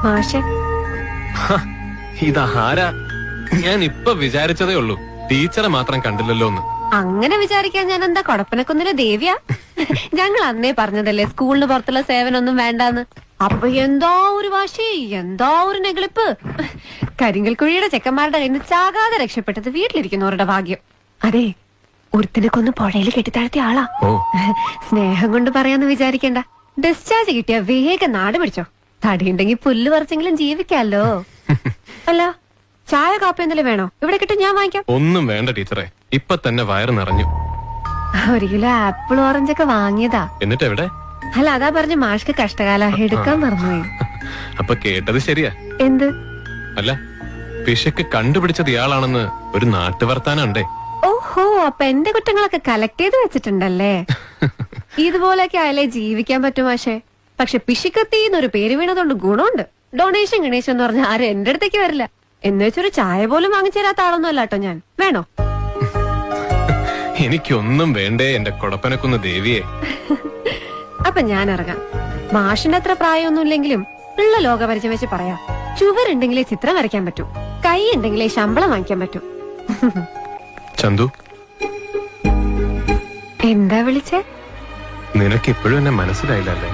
മാഷെ ഇതാരാ? ഞാൻ ഇപ്പൊ വിചാരിച്ചതേ ഉള്ളൂ, ടീച്ചറെ മാത്രം കണ്ടില്ലല്ലോ എന്ന്. അങ്ങനെ വിചാരിക്കാൻ ഞാൻ എന്താ കൊടപ്പനക്കുന്നിലെ ദേവിയാ? ഞങ്ങൾ അന്നേ പറഞ്ഞതല്ലേ സ്കൂളിന് പുറത്തുള്ള സേവനൊന്നും വേണ്ടാന്ന്. അപ്പൊ എന്താ ഒരു വാശി, എന്താ ഒരു നെഗളിപ്പ്. കരിങ്കൽ കുഴിയുടെ ചെക്കന്മാരുടെ കയ്യിൽ നിന്ന് ചാകാതെ രക്ഷപ്പെട്ടത് വീട്ടിലിരിക്കുന്നവരുടെ ഭാഗ്യം. അതെ, ഒരുത്തിനെ കൊന്ന് പുഴയിൽ കെട്ടിത്താഴ്ത്തിയ ആളാ. സ്നേഹം കൊണ്ട് പറയാന്ന് വിചാരിക്കണ്ട. ഡിസ്ചാർജ് കിട്ടിയ വേഗം നാട് പിടിച്ചോ. തടിയുണ്ടെങ്കിൽ പുല്ല് പറിച്ചെങ്കിലും ജീവിക്കാലോ. അല്ല, ചായ കാപ്പി എന്തെങ്കിലും വേണോ? ഇവിടെ കിട്ടും, ഞാൻ വാങ്ങിക്കാം. ഒന്നും വേണ്ട ടീച്ചറെ, ഇപ്പൊ തന്നെ വയറ് നിറഞ്ഞു. 1 കിലോ ആപ്പിൾ ഓറഞ്ചൊക്കെ വാങ്ങിയതാ. എന്നിട്ട് എവിടെ? അല്ല, അതാ പറഞ്ഞ മാഷ്ക്ക് കഷ്ടകാല എടുക്കാൻ മറന്നുപോയി. അപ്പൊ കേട്ടത് ശരിയാ? എന്ത്? അല്ല, പിശക്ക് കണ്ടുപിടിച്ചത് ഇയാളാണെന്ന് ഒരു നാട്ടുവർത്താനുണ്ടേ. ഓഹോ, അപ്പൊ എന്റെ കുറ്റങ്ങളൊക്കെ കളക്ട് ചെയ്ത് വെച്ചിട്ടുണ്ടല്ലേ? ഇതുപോലൊക്കെ ആയാലേ ജീവിക്കാൻ പറ്റും മാഷേ. പക്ഷെ പിശുക്കത്തിന്നൊരു പേര് വീണതുകൊണ്ട് ഗുണമുണ്ട്. ഡൊണേഷൻ ഗണേശൻ എന്ന് പറഞ്ഞ ആരും എന്റെ അടുത്തേക്ക് വരില്ല. എന്ന് വെച്ചൊരു ചായ പോലും വാങ്ങിച്ചു തരാത്ത ആളൊന്നും അല്ലാട്ടോ ഞാൻ. വേണോ? എനിക്കൊന്നും വേണ്ടേ എന്റെ കൊടപ്പനക്കുന്ന് ദേവിയെ. അപ്പൊ ഞാൻ ഇറങ്ങാം. മാഷിന്റെ അത്ര പ്രായമൊന്നുമില്ലെങ്കിലും ഉള്ള ലോകപരിചയം വെച്ച് പറയാം. ചുവരുണ്ടെങ്കിലേ ചിത്രം വരയ്ക്കാൻ പറ്റൂ, കൈ ഉണ്ടെങ്കിലേ ശമ്പളം വാങ്ങിക്കാൻ പറ്റൂ. ചന്തു, എന്താ വിളിച്ചേ? നിനക്ക് ഇപ്പോഴും എന്നെ മനസ്സിലായില്ലല്ലേ?